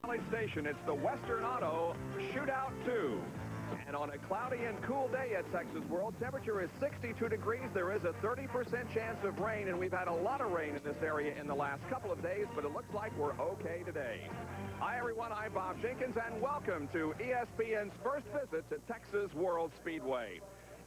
Valley Station. It's the Western Auto Shootout 2. And on a cloudy and cool day at Texas World, temperature is 62 degrees. There is a 30% chance of rain, and we've had a lot of rain in this area in the last couple of days, but it looks like we're okay today. Hi, everyone. I'm Bob Jenkins, and welcome to ESPN's first visit to Texas World Speedway.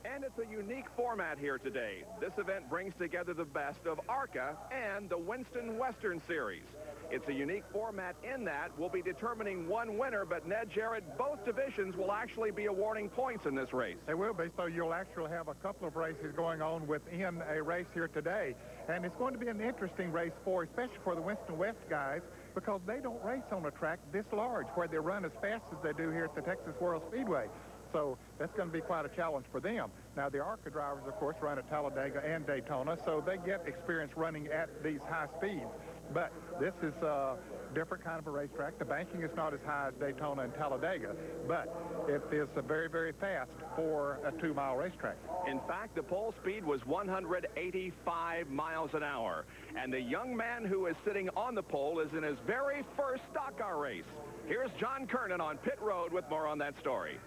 And it's a unique format here today. This event brings together the best of ARCA and the Winston Western Series. It's a unique format in that we'll be determining one winner, but Ned Jarrett, both divisions will actually be awarding points in this race. They will be, so you'll actually have a couple of races going on within a race here today. And it's going to be an interesting race especially for the Winston West guys, because they don't race on a track this large where they run as fast as they do here at the Texas World Speedway. So that's going to be quite a challenge for them. Now, the ARCA drivers, of course, run at Talladega and Daytona, so they get experience running at these high speeds. But this is a different kind of a racetrack. The banking is not as high as Daytona and Talladega, but it is very, very fast for a 2-mile racetrack. In fact, the pole speed was 185 miles an hour. And the young man who is sitting on the pole is in his very first stock car race. Here's John Kernan on pit road with more on that story.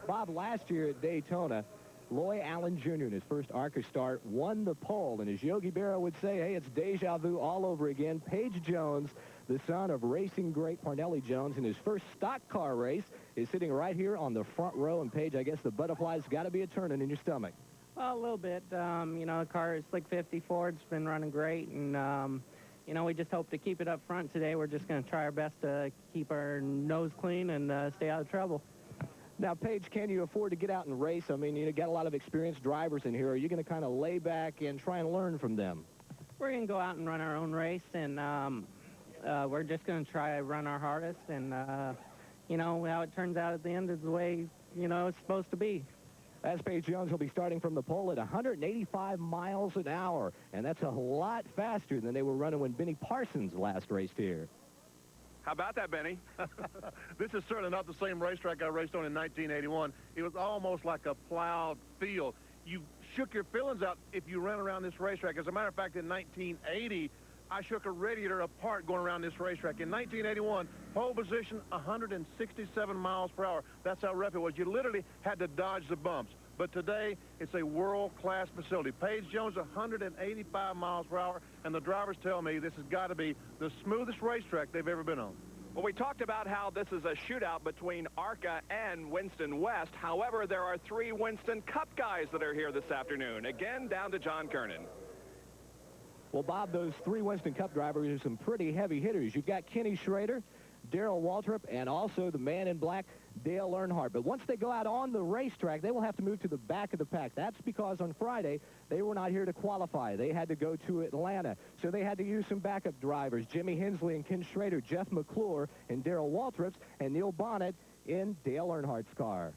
Bob, last year at Daytona, Loy Allen Jr. in his first ARCA start won the pole. And as Yogi Berra would say, hey, it's deja vu all over again. Page Jones, the son of racing great Parnelli Jones, in his first stock car race, is sitting right here on the front row. And Page, I guess the butterfly's got to be a turning in your stomach. Well, a little bit. You know, the car is Slick 50 Ford. It's been running great. And, you know, we just hope to keep it up front today. We're just going to try our best to keep our nose clean and stay out of trouble. Now, Paige, can you afford to get out and race? I mean, you got a lot of experienced drivers in here. Are you going to kind of lay back and try and learn from them? We're going to go out and run our own race, and we're just going to try to run our hardest. And, you know, how it turns out at the end is the way, you know, it's supposed to be. As Page Jones will be starting from the pole at 185 miles an hour. And that's a lot faster than they were running when Benny Parsons last raced here. How about that, Benny? This is certainly not the same racetrack I raced on in 1981. It was almost like a plowed field. You shook your feelings out if you ran around this racetrack. As a matter of fact, in 1980, I shook a radiator apart going around this racetrack. In 1981, pole position, 167 miles per hour. That's how rough it was. You literally had to dodge the bumps. But today, it's a world-class facility. Page Jones, 185 miles per hour, and the drivers tell me this has got to be the smoothest racetrack they've ever been on. Well, we talked about how this is a shootout between ARCA and Winston West. However, there are 3 Winston Cup guys that are here this afternoon. Again, down to John Kernan. Well, Bob, those 3 Winston Cup drivers are some pretty heavy hitters. You've got Kenny Schrader, Darrell Waltrip, and also the man in black, Dale Earnhardt. But once they go out on the racetrack, they will have to move to the back of the pack. That's because on Friday, they were not here to qualify. They had to go to Atlanta. So they had to use some backup drivers, Jimmy Hensley and Ken Schrader, Jeff McClure and Darrell Waltrips, and Neil Bonnet in Dale Earnhardt's car.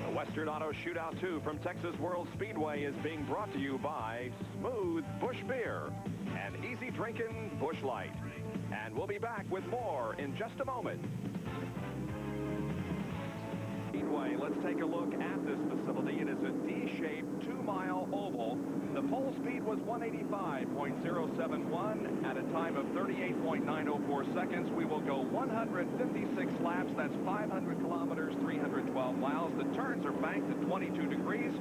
The Western Auto Shootout 2 from Texas World Speedway is being brought to you by Smooth Busch Beer and Easy Drinking Busch Light. And we'll be back with more in just a moment. Speedway, let's take a look at this facility. It is a D-shaped 2-mile oval. The pole speed was 185.071 at a time of 38.904 seconds. We will go 156 laps. That's 500 kilometers, 312 miles. The turns are banked at 22 degrees.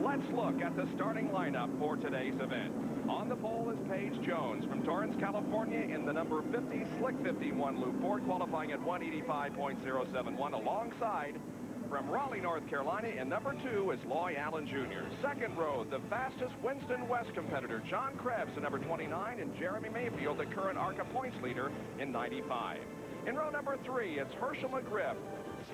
Let's look at the starting lineup for today's event. On the pole is Page Jones from Torrance, California in the number 50 Slick 51 Loop Ford, qualifying at 185.071. Alongside, from Raleigh, North Carolina, in number 2 is Loy Allen Jr. Second row, the fastest Winston West competitor, John Krebs in number 29, and Jeremy Mayfield, the current ARCA points leader, in 95. In row number 3, it's Herschel McGriff,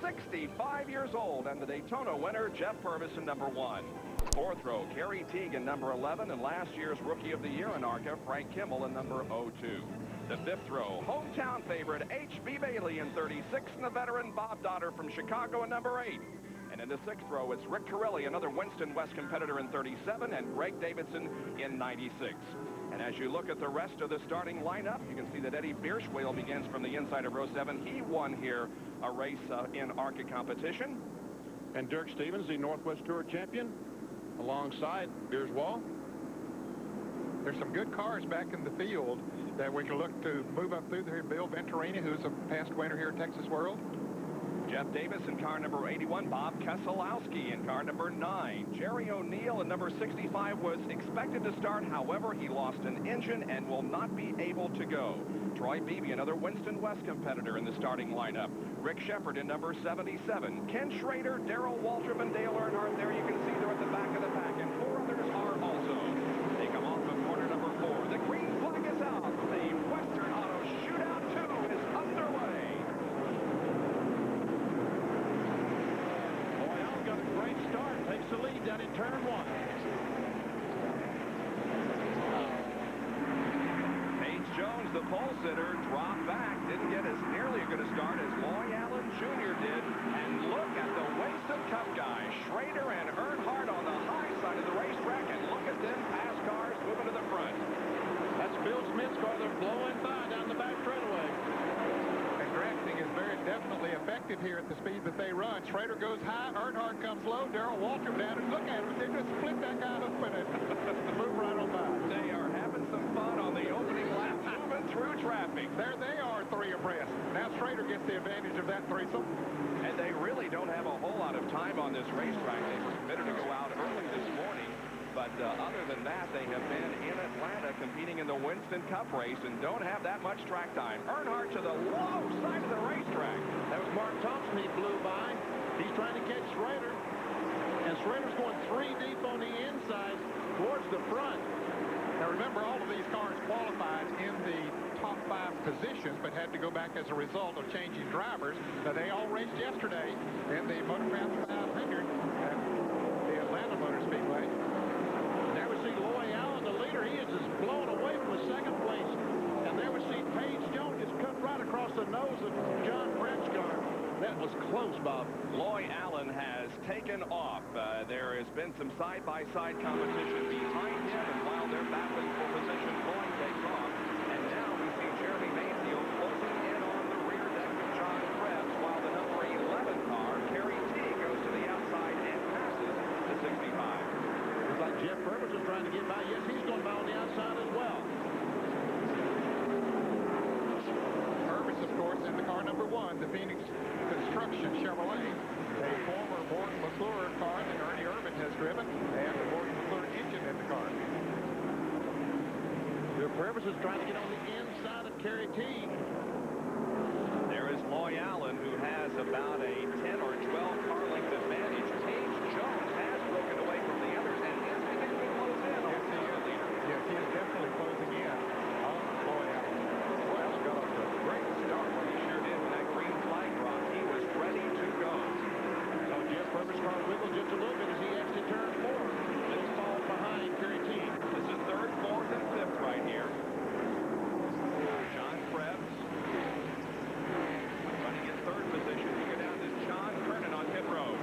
65 years old, and the Daytona winner, Jeff Purvis, in number 1. Fourth row, Kerry Teague in number 11, and last year's Rookie of the Year in ARCA, Frank Kimmel, in number 02. The fifth row, hometown favorite H.B. Bailey in 36, and the veteran Bob Dotter from Chicago in number 8. And in the sixth row, it's Rick Corelli, another Winston West competitor in 37, and Greg Davidson in 96. And as you look at the rest of the starting lineup, you can see that Eddie Bierschwale begins from the inside of row 7. He won here a race in ARCA competition. And Dirk Stevens, the Northwest Tour champion, alongside Bierswall. There's some good cars back in the field that we can look to move up through there. Bill Venturini, who's a past winner here at Texas World. Jeff Davis in car number 81. Bob Keselowski in car number 9. Jerry O'Neill in number 65 was expected to start. However, he lost an engine and will not be able to go. Troy Beebe, another Winston West competitor in the starting lineup. Rick Shepard in number 77. Ken Schrader, Darrell Waltrip, and Dale Earnhardt. There you can see they're at the back of the pack. And 4 others are also. They come off of corner number 4. The green flag is out. The Western Auto Shootout 2 is underway. Got a great start, takes the lead down in turn 1. Paige Jones, the pole sitter, dropped back, didn't get as nearly as good a start as Loy Allen Jr. did. And look at the Winston Cup guys, Schrader and Earnhardt on the high side of the racetrack, and look at them pass cars moving to the front. That's Bill Smith's car. They're blowing by down the back straightaway. Drafting is very definitely effective here at the speed that they run. Schrader goes high, Earnhardt comes low, Darrell Waltrip down, and look at them. They just split that guy open and move right on by. They are having some fun on the opening lap, moving through traffic. There they are, 3 abreast. Now Schrader gets the advantage of that threesome. And they really don't have a whole lot of time on this racetrack. They were committed to go out early this morning. But other than that, they have been in Atlanta competing in the Winston Cup race and don't have that much track time. Earnhardt to the low side of the racetrack. That was Mark Thompson. He blew by. He's trying to catch Schrader. And Schrader's going 3 deep on the inside towards the front. Now remember, all of these cars qualified in the top 5 positions, but had to go back as a result of changing drivers. Now they all raced yesterday in the Motorcraft 500 at the Atlanta Motor Speedway. There we see Loy Allen, the leader. He is just blown away from the second place. And there we see Paige Jones just cut right across the nose of John French's car. That was close, Bob. Loy Allen has taken off. There has been some side-by-side competition behind him, and while they're battling for position, Loy takes off. And now we see Jeremy Mayfield closing in on the rear deck of John Krebs, while the number 11 car, Kerry T, goes to the outside and passes the 65. Looks like Jeff Purvis is trying to get by. Yes, he's going by on the outside as well. Purvis, of course, in the car number 1, the Phoenix Construction Chevrolet, a former Morgan McClure car that Ernie Irvin has driven, and the Morgan McClure engine in the car. Jeff Purvis is trying to get on the inside of Kerry T. There is Loy Allen, who has about a 10 or 12 car length advantage. Paige Jones has broken away from the others and is beginning to close in on the leader. Yes, he is definitely closing in on Loy Allen. Loy Allen got off to a great start when he sure did when that green flag dropped. He was ready to go. So Jeff Purvis' car wiggled just a little bit as he exited turn 4. Let's fall behind Kerry T. This is 3rd, 4th, and 5th right here. John Krebs trying to get 3rd position. We go down to John Kernan on pit road.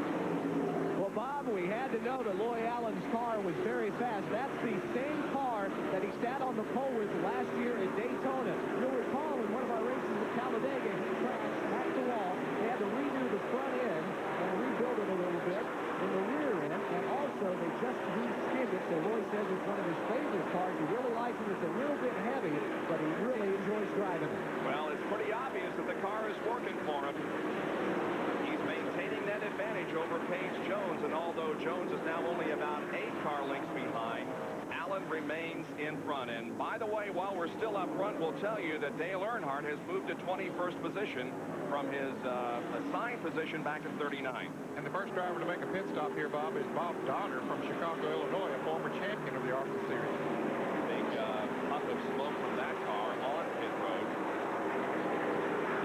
Well, Bob, we had to know that Loy Allen's car was very fast. That's the same car that he sat on the pole with last year at Daytona. You'll recall in one of our races at Talladega, he crashed at the wall. They had to redo the front end and rebuild it a little bit in the rear end. And also, they just reskinned it. So Loy says it's one of his favorite cars. He really likes it. It's a little bit heavy, but he really enjoys driving it. Well, it's pretty obvious that the car is working for him. He's maintaining that advantage over Paige Jones, and although Jones is now only about 8 car lengths behind, Allen remains in front. And by the way, while we're still up front, we'll tell you that Dale Earnhardt has moved to 21st position from his assigned position back at 39. And the first driver to make a pit stop here, Bob, is Bob Donner from Chicago, Illinois, a former champion of the ARCA series. Big puff of smoke from that car on pit road.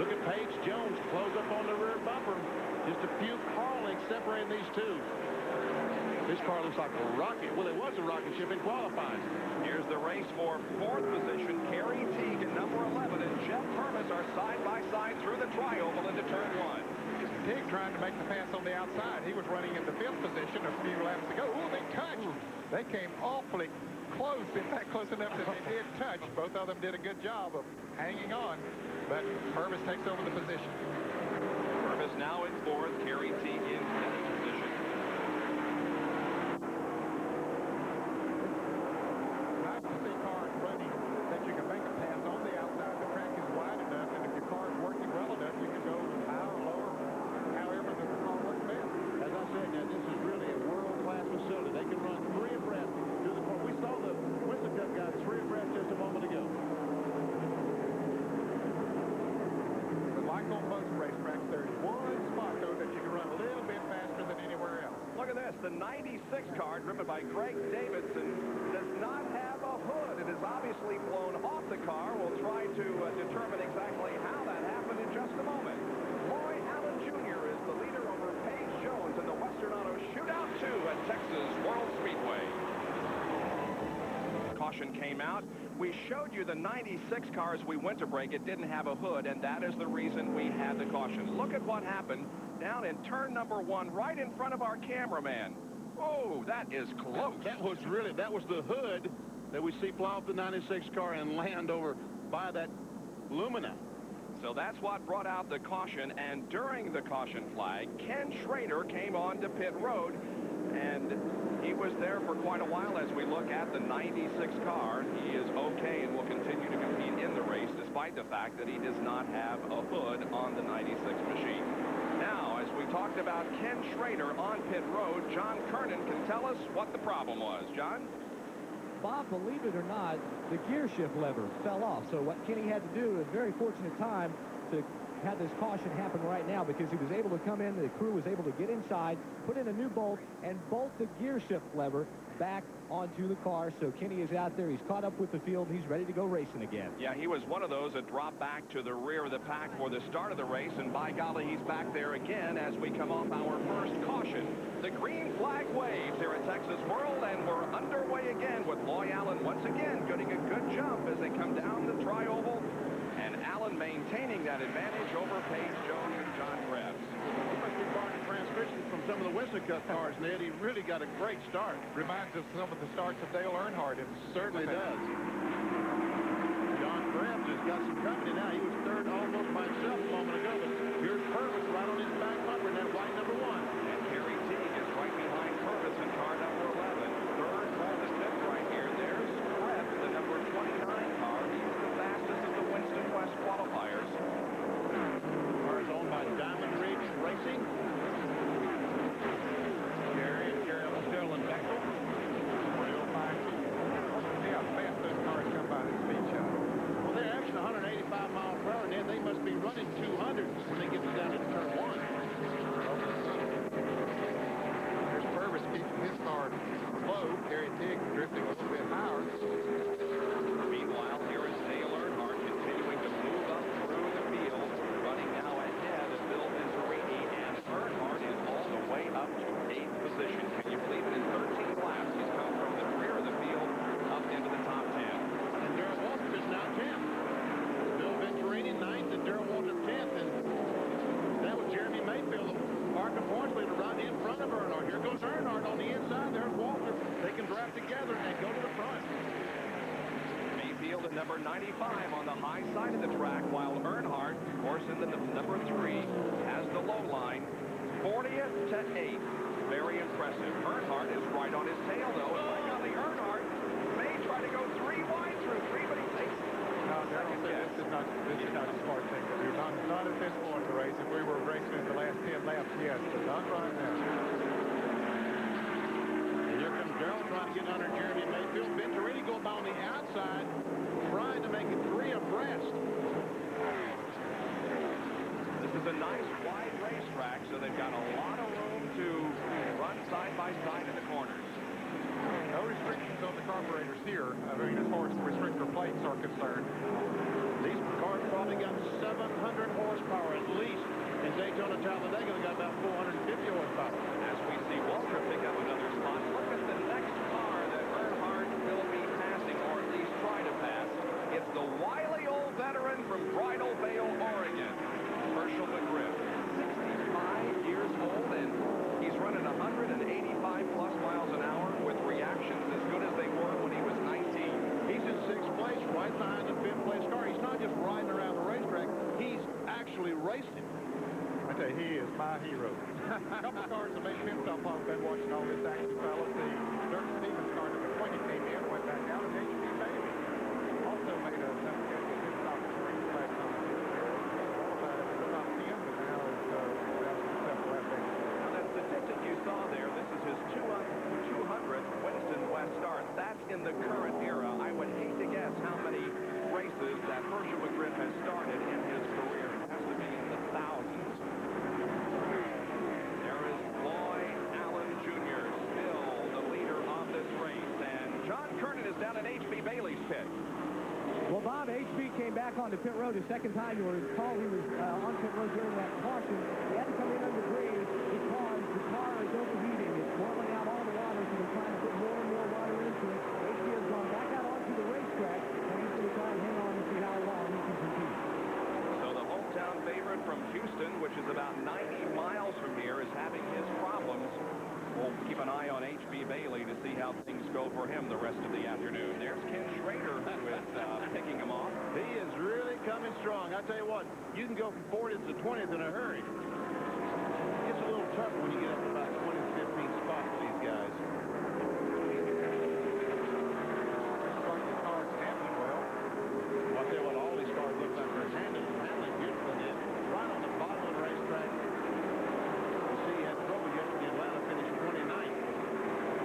Look at Paige Jones close up on the rear bumper. Just a few car lengths separating these two. This car looks like a rocket. Well, it was a rocket ship in qualifying. Here's the race for 4th position. Kerry Teague and number 11 and Jeff Purvis are side by side through the tri-oval into turn 1. Teague trying to make the pass on the outside. He was running in the 5th position a few laps ago. Ooh, they touched. They came awfully close. In fact, close enough that they did touch. Both of them did a good job of hanging on. But Purvis takes over the position. Purvis now in 4th. Kerry Teague in 5th position. Nice to see cars the 96 car driven by Greg Davidson does not have a hood. It is obviously blown off the car. We'll try to determine exactly how that happened in just a moment. Roy Allen Jr. is the leader over Paige Jones in the Western Auto Shootout 2 at Texas World Speedway. Caution came out. We showed you the 96 car as we went to break. It didn't have a hood, and that is the reason we had the caution. Look at what happened down in turn number 1, right in front of our cameraman. Oh, that is close. That was the hood that we see fly off the 96 car and land over by that Lumina. So that's what brought out the caution, and during the caution flag, Ken Schrader came on to pit road, and he was there for quite a while as we look at the 96 car. He is okay and will continue to compete in the race despite the fact that he does not have a hood on the 96 machine. Now, as we talked about Ken Schrader on pit road, John Kernan can tell us what the problem was. John? Bob, believe it or not, the gear shift lever fell off. So what Kenny had to do, a very fortunate time to have this caution happen right now, because he was able to come in, the crew was able to get inside, put in a new bolt, and bolt the gear shift lever back onto the car. So Kenny is out there. He's caught up with the field. He's ready to go racing again. Yeah, he was one of those that dropped back to the rear of the pack for the start of the race, and by golly, he's back there again as we come off our first caution. The green flag waves here at Texas World, and we're underway again with Loy Allen once again getting a good jump as they come down the tri-oval, and Allen maintaining that advantage over Paige Jones and John Krebs. He must be borrowing transmissions from some of the Winston Cup cars, Ned. He really got a great start. Reminds us of some of the starts of Dale Earnhardt. It Certainly does. John Krebs has got some company now. He was third almost by himself a moment ago, but here's Purvis right on his back bumper in that white number 1. And Kerry Teague is right behind Purvis in car number 11. Third, fourth, and fifth right here. There's Krebs, the number 29 car. He's the fastest of the Winston West qualifiers. The car is owned by Diamond Ridge Racing. Gary and Carol Still and Bechtel. See how fast those cars come by the speed shop. Well, they're actually 185 miles per hour, and then they must be running 200 when they get down into turn 1. There's Purvis keeping his car low. Kerry Teague drifting a little bit higher. Meanwhile, here is Dale Earnhardt continuing to move up through the field, running now ahead of Bill Venturini, and Earnhardt is all the way up to 8th position. Can you believe it? In 13 laps, he's come from the rear of the field up into the top 10. And Darrell Waltrip is now 10th. Bill Venturini 9th and Darrell Waltrip 10th. And that was Jeremy Mayfield, ARCA points leader, right in front of Earnhardt. Here goes Earnhardt on the inside. There's Waltrip. They can drive together and go to the front. Mayfield at number 95 on the high side of the track, while Earnhardt, of course, in the number 3, has the low line. 40th to 8th. Very impressive. Earnhardt is right on his tail, though. And by golly, Earnhardt may try to go 3 wide through 3, but he takes No, Darrell said this is not a smart thing to do. Not at this point in the race. If we were racing in the last 10 laps, yes, but not right now. And here comes Darrell trying to get under Jeremy Mayfield. Venturini going by on the outside, trying to make it 3 abreast. This is a nice wide racetrack, so they've got a lot of room to run side by side in the corners. No restrictions on the carburetors here, as far as the restrictor plates are concerned. These cars probably got 700 horsepower at least. In Daytona, Talladega, they got about 450 horsepower. As we see Waltrip pick up another spot, look at the next car that Earnhardt will be passing, or at least try to pass. It's the wily old veteran from Bridal Veil, Oregon, Herschel McGriff. 65 years old, and he's running 185-plus miles an hour with reactions as good as they were when he was 19. He's in 6th place, right behind the 5th place car. He's not just riding around the racetrack. He's actually racing. I tell you, he is my hero. A couple of cars have made pit stop on. Been watching all this action, fellas. The Dirk Stevens car number 20 came in, went back down, and HB Bailey also made a pit stop at the racetrack on the qualified in the top 10, but now is down to 7 lap exit. Now, that statistic you saw there, this is his 200th Winston West start. That's in the current era. I would hate to guess how many races that Herschel McGriff has started in his career. It has to be in the thousands. There is Loy Allen Jr. back onto pit road a second time. You'll recall he was on pit road during that caution. He had to come in under green because the car is overheating. It's boiling out all the water, so they're trying to put more and more water into it. HB has gone back out onto the racetrack, and he's going to try and hang on and see how long he can compete. So the hometown favorite from Houston, which is about 90 miles from here, is having his problems. We'll keep an eye on H.B. Bailey to see how things go for him the rest of the afternoon. There's Ken Schrader who is picking him off. He is really coming strong. I tell you what, you can go from 40th to 20th in a hurry. It's a little tough when you get up to about 20, 15 spots for these guys. Looks like the car's handling well. I'll tell you what, all these cars look like they're handling beautifully. And right on the bottom of the racetrack, you see he had trouble yesterday. Atlanta finished 29th.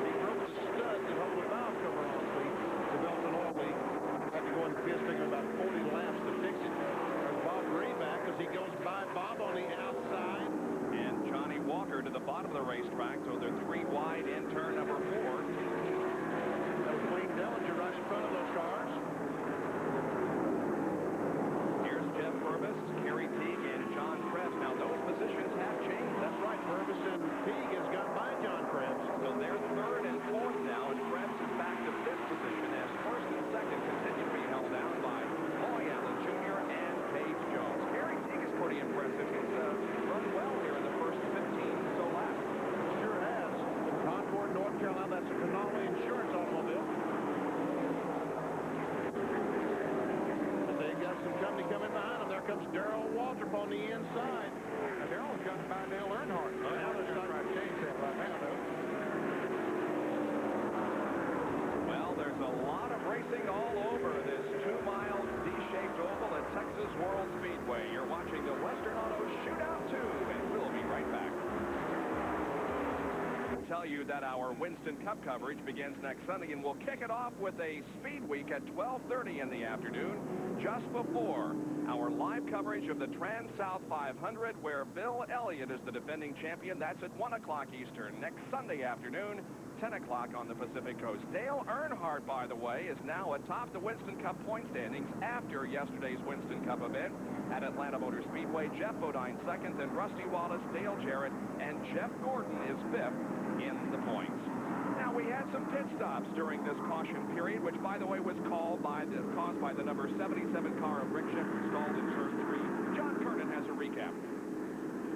He broke the stud that hold the valve cover on, so he developed an oil leak. Had to go in the pits, taking about 40 laps to fix it. There's Bob Ray back as he goes by Bob on the outside. And Johnny Walker to the bottom of the racetrack, so they're 3 wide in turn number 4. That was Wayne Dellinger right in front of those cars. Here's Jeff Purvis, Kerry Teague, and John Krebs. Now, those positions have changed. That's right, Purvis and Teague has got by John Krebs. So they're 3rd and 4th now, and Krebs is back to 5th position as 1st and 2nd continue to be held down by Roy Allen Jr. and Paige Jones. Kerry Teague is pretty impressive. He's run well here in the first 15 so laps. Sure has. From Concord, North Carolina, that's a Canala Insurance automobile. And they got some company coming behind them. There comes Darrell Waltrip on the inside. Now, Darrell's got by Dale Earnhardt. Now they're They're trying to change that right now, though. Well, there's a lot of racing all over this 2-mile D-shaped oval at Texas World Speedway. You're watching the Western Auto Shootout 2, and we'll be right back. Tell you that our Winston Cup coverage begins next Sunday, and we'll kick it off with a speed week at 12:30 in the afternoon, just before our live coverage of the Trans-South 500, where Bill Elliott is the defending champion. That's at 1 o'clock Eastern next Sunday afternoon, 10 o'clock on the Pacific Coast. Dale Earnhardt, by the way, is now atop the Winston Cup point standings after yesterday's Winston Cup event at Atlanta Motor Speedway. Jeff Bodine 2nd, and Rusty Wallace, Dale Jarrett, and Jeff Gordon is 5th in the points. Now, we had some pit stops during this caution period, which, by the way, was caused by the number 77 car of Rick Shepard stalled in turn 3. John Kernan has a recap.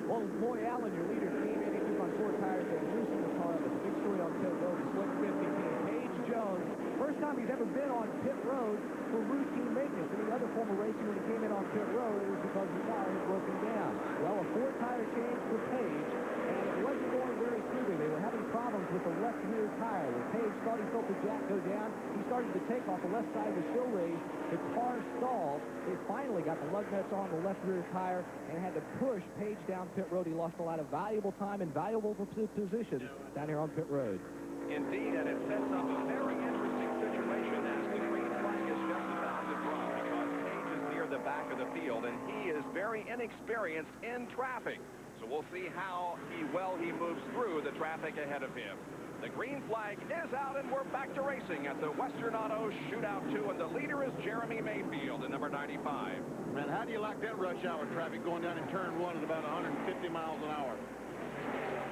Well, Roy Allen, your leader, came in. He took on 4 tires and loosened the car. It's a big story on pit road. Split 50 team. Paige Jones, first time he's ever been on pit road for routine maintenance. Any other former racer, when he came in on pit road, it was because the car had broken down. Well, a 4-tire change for Paige, and it wasn't going very smoothly. They were having problems with the left rear tire. When Paige thought he felt the jack go down, he started to take off the left side of the show raise. The car stalled. They finally got the lug nuts on the left rear tire and had to push Paige down pit road. He lost a lot of valuable time and valuable positions down here on pit road. Indeed, and it sets up a very interesting situation as the green flag is just about to drop because Paige is near the back of the field, and he is very inexperienced in traffic. So we'll see how well he moves through the traffic ahead of him. The green flag is out, and we're back to racing at the Western Auto Shootout 2, and the leader is Jeremy Mayfield in number 95. Man, how do you like that rush hour traffic going down in turn 1 at about 150 miles an hour?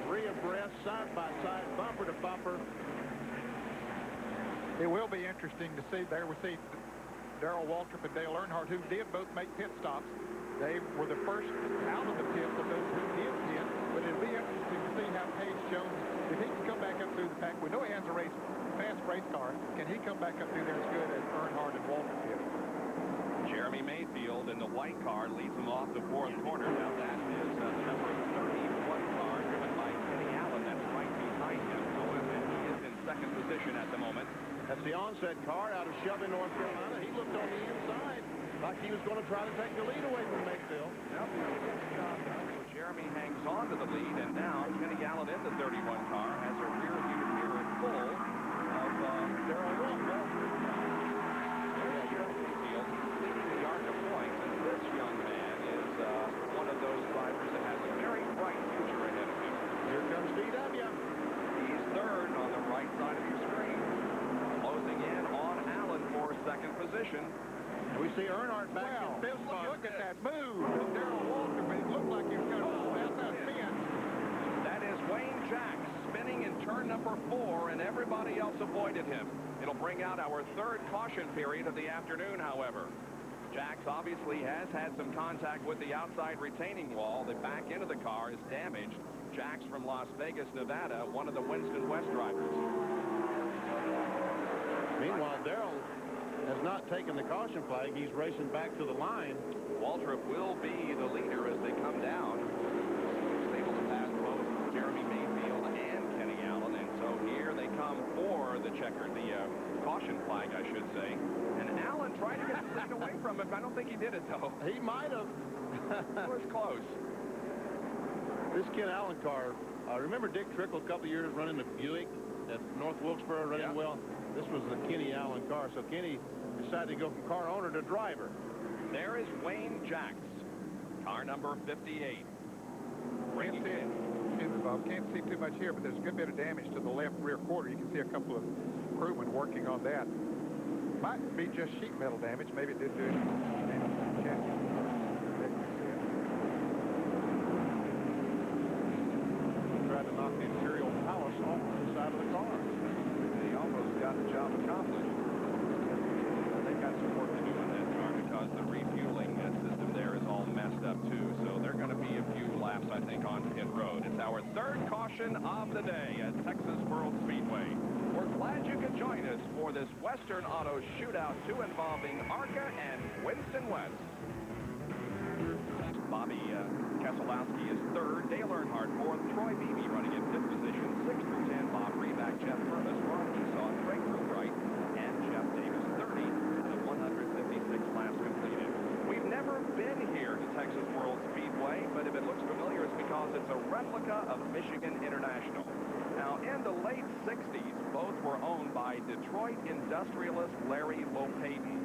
3 abreast, side by side, bumper to bumper. It will be interesting to see. There we see Darrell Waltrip and Dale Earnhardt, who did both make pit stops. They were the first out of the pits of those who did pit, but it'll be interesting to see how Paige Jones, if he can come back up through the pack. We know he has a fast race car. Can he come back up through there as good as Earnhardt and Waltrip did? Jeremy Mayfield in the white car leads him off the 4th corner. Now that is the number 31 car driven by Kenny Allen. That's right behind him. So he is in 2nd position at the moment. That's the onset car out of Shelby, North Carolina. He looked on the inside like he was going to try to take the lead away from Mayfield. Yep. So Jeremy hangs on to the lead, and now Kenny Allen in the 31 car has a rear view mirror full of Darrell Waltrip. There's Jeremy Mayfield. He's leading the ARCA points, and this young man is one of those drivers that has a very bright future ahead of him. Here comes DW. He's 3rd on the right side of your screen. Closing in on Allen for 2nd position. We see Earnhardt back in fifth spot. Look at that move. Darrell Walter, but it looked like he was going to spin. That is Wayne Jacks spinning in turn number 4, and everybody else avoided him. It'll bring out our third caution period of the afternoon, however. Jacks obviously has had some contact with the outside retaining wall. The back end of the car is damaged. Jacks from Las Vegas, Nevada, one of the Winston West drivers. Meanwhile, Darrell has not taken the caution flag. He's racing back to the line. Waltrip will be the leader as they come down. He's able to pass both Jeremy Mayfield and Kenny Allen, and so here they come for the checker, the caution flag, I should say. And Allen tried to get the lead away from him. I don't think he did it, though. He might have. It was close. This Ken Allen car, remember Dick Trickle a couple of years running the Buick at North Wilkesboro running well? This was the Kenny Allen car, so Kenny decided to go from car owner to driver. There is Wayne Jacks, car number 58. Bringing in. Excuse me, Bob. Can't see too much here, but there's a good bit of damage to the left rear quarter. You can see a couple of crewmen working on that. Might be just sheet metal damage. Maybe it did do damage to the chassis. Tried to knock the imperial palace off the side of the car. He almost got the job accomplished. They've got some work to do on that car because the refueling system there is all messed up too. So they're going to be a few laps, I think, on pit road. It's our third caution of the day at Texas World Speedway. We're glad you could join us for this Western Auto Shootout 2 involving ARCA and Winston West. Bobby Keselowski is third. Dale Earnhardt fourth. Troy Beebe running in fifth position. 6 through 10. Bob Reback, Jeff Purvis, Ron Esau, Craig Wright, and Jeff Davis 30 out of 156 laps completed. We've never been here to Texas World Speedway, but if it looks familiar, it's because it's a replica of Michigan International. Now, in the late 60s, both were owned by Detroit industrialist Larry Lopayton.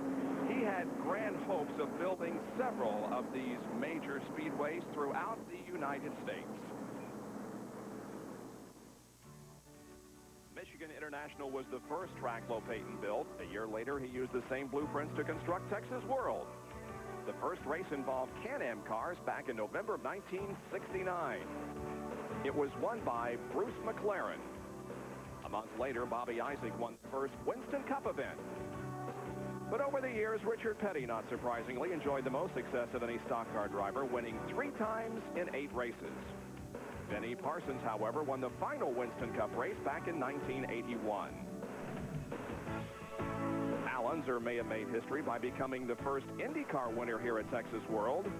He had grand hopes of building several of these major speedways throughout the United States. Michigan International was the first track Lopayton built. A year later, he used the same blueprints to construct Texas World. The first race involved Can-Am cars back in November of 1969. It was won by Bruce McLaren. A month later, Bobby Isaac won the first Winston Cup event. But over the years, Richard Petty, not surprisingly, enjoyed the most success of any stock car driver, winning 3 times in 8 races. Benny Parsons, however, won the final Winston Cup race back in 1981. Allenzer may have made history by becoming the first IndyCar winner here at Texas World,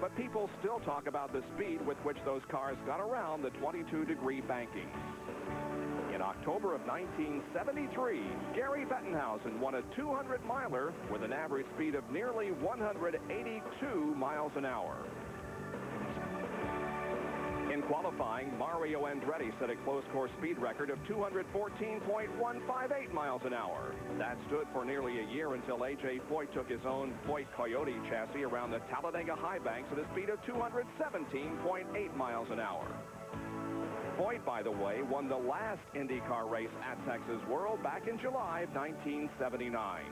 but people still talk about the speed with which those cars got around the 22-degree banking. In October of 1973, Gary Bettenhausen won a 200-miler with an average speed of nearly 182 miles an hour. In qualifying, Mario Andretti set a closed course speed record of 214.158 miles an hour. That stood for nearly a year until A.J. Foyt took his own Foyt Coyote chassis around the Talladega High Banks at a speed of 217.8 miles an hour. Foyt, by the way, won the last IndyCar race at Texas World back in July of 1979.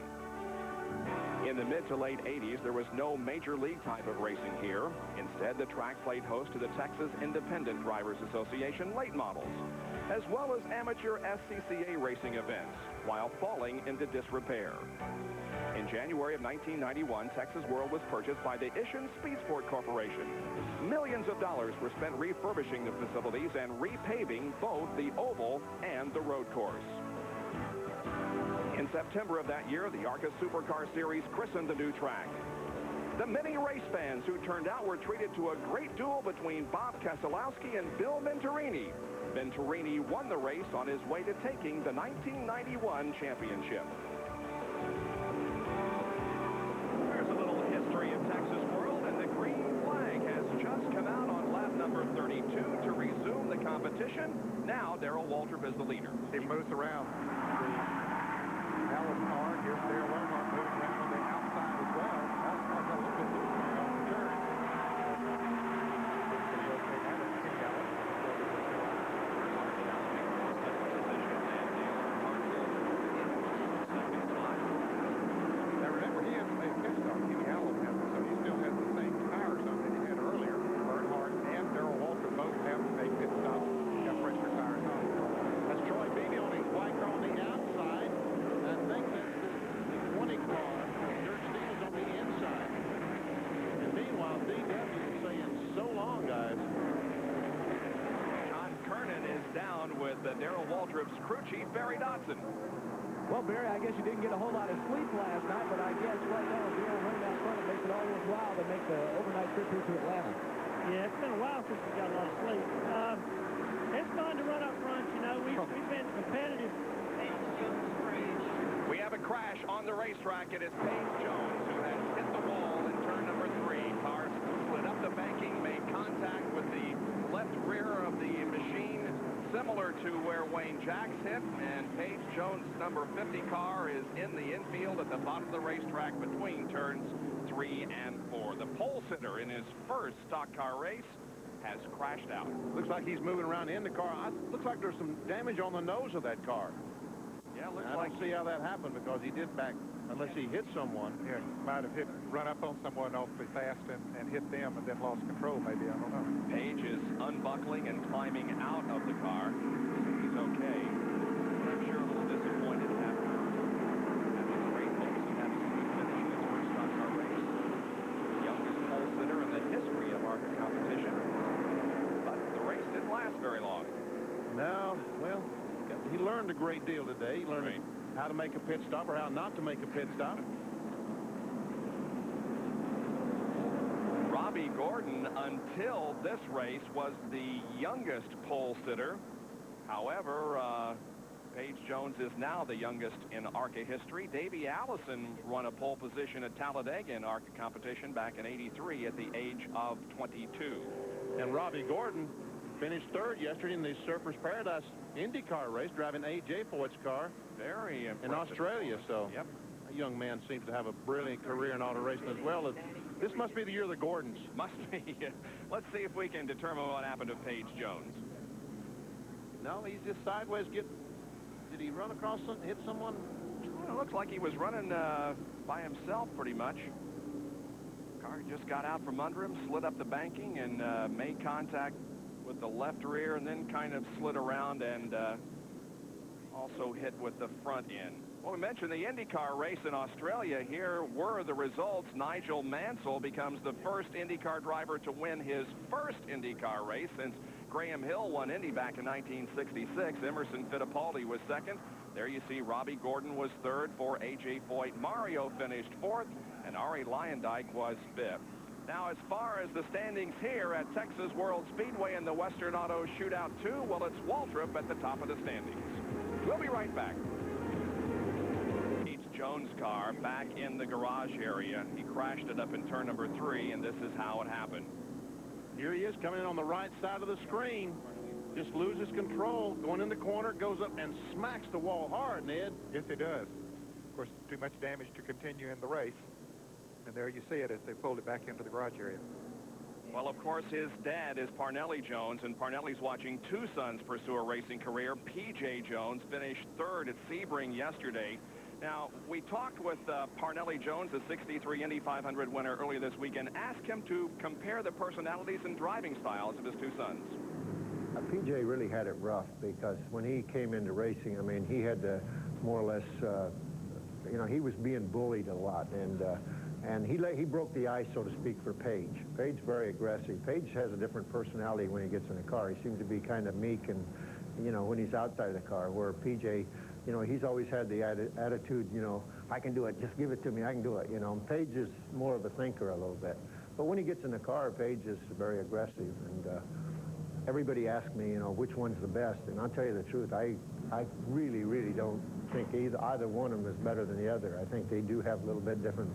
In the mid to late 80s, there was no major league type of racing here. Instead, the track played host to the Texas Independent Drivers Association late models, as well as amateur SCCA racing events, while falling into disrepair. In January of 1991, Texas World was purchased by the Ishin Speed Sport Corporation. Millions of dollars were spent refurbishing the facilities and repaving both the oval and the road course. In September of that year, the ARCA Supercar Series christened the new track. The many race fans who turned out were treated to a great duel between Bob Keselowski and Bill Venturini. Venturini won the race on his way to taking the 1991 championship. There's a little history of Texas World, and the green flag has just come out on lap number 32 to resume the competition. Now, Darrell Waltrip is the leader. He moves around. Allen car, here's Dale Earnhardt moving around on the outside as well. Allen car got a little bit loose there on the turn. Now remember, he hasn't made pit stop. Darrell Waltrip's crew chief, Barry Dodson. Well, Barry, I guess you didn't get a whole lot of sleep last night, but I guess right now with Darrell running out front, it makes it all worthwhile to make the overnight trip here to Atlanta. Yeah, it's been a while since we got a lot of sleep. It's fun to run up front, you know. We've been competitive. We have a crash on the racetrack. It is Paige Jones who has hit the wall in turn number 3. Cars split up the banking, made contact with the left rear of the machine, similar to where Wayne Jacks hit, and Paige Jones' number 50 car is in the infield at the bottom of the racetrack between turns 3 and 4. The pole sitter in his first stock car race has crashed out. Looks like he's moving around in the car. Looks like there's some damage on the nose of that car. Yeah, looks I like don't see how that happened because he did back, unless he hit someone. Yeah, might have run up on someone awfully fast and hit them and then lost control, maybe. I don't know. Page is unbuckling and climbing out of the car. He's okay, but I'm sure a little disappointed after having great hopes and having a good finish in his first stock car race. The youngest pole sitter in the history of ARCA competition. But the race didn't last very long. No, well, he learned a great deal today. He learned how to make a pit stop or how not to make a pit stop. Robbie Gordon, until this race, was the youngest pole sitter. However, Paige Jones is now the youngest in ARCA history. Davey Allison won a pole position at Talladega in ARCA competition back in '83 at the age of 22. And Robbie Gordon finished third yesterday in the Surfers Paradise IndyCar race, driving A.J. Foyt's car. Very impressive. In Australia, so yep. A young man seems to have a brilliant career in auto racing as well. This must be the year of the Gordons. Must be. Let's see if we can determine what happened to Paige Jones. No, he's just sideways. Did he run across something, hit someone? Well, it looks like he was running by himself pretty much. Car just got out from under him, slid up the banking, and made contact with the left rear, and then kind of slid around and also hit with the front end. Well, we mentioned the IndyCar race in Australia. Here were the results. Nigel Mansell becomes the first IndyCar driver to win his first IndyCar race since Graham Hill won Indy back in 1966. Emerson Fittipaldi was second. There you see Robbie Gordon was third for A.J. Foyt. Mario finished fourth, and Arie Luyendyk was fifth. Now, as far as the standings here at Texas World Speedway in the Western Auto Shootout 2, well, it's Waltrip at the top of the standings. We'll be right back. Paige Jones' car back in the garage area. He crashed it up in turn number 3, and this is how it happened. Here he is coming in on the right side of the screen. Just loses control. Going in the corner, goes up and smacks the wall hard, Ned. Yes, it does. Of course, too much damage to continue in the race. And there you see it as they pulled it back into the garage area. Well, of course, his dad is Parnelli Jones, and Parnelli's watching two sons pursue a racing career. P.J. Jones finished third at Sebring yesterday. Now, we talked with Parnelli Jones, the 63 Indy 500 winner earlier this weekend, asked him to compare the personalities and driving styles of his two sons. P.J. really had it rough because when he came into racing, I mean, he had to more or less, you know, he was being bullied a lot, and he broke the ice, so to speak, for Page. Page's very aggressive. Page has a different personality when he gets in the car. He seems to be kind of meek and, you know, when he's outside of the car, where P.J., you know, he's always had the attitude, you know, I can do it, just give it to me, I can do it, you know. Page is more of a thinker a little bit. But when he gets in the car, Page is very aggressive, and everybody asks me, you know, which one's the best, and I'll tell you the truth, I really, really don't think either one of them is better than the other. I think they do have a little bit different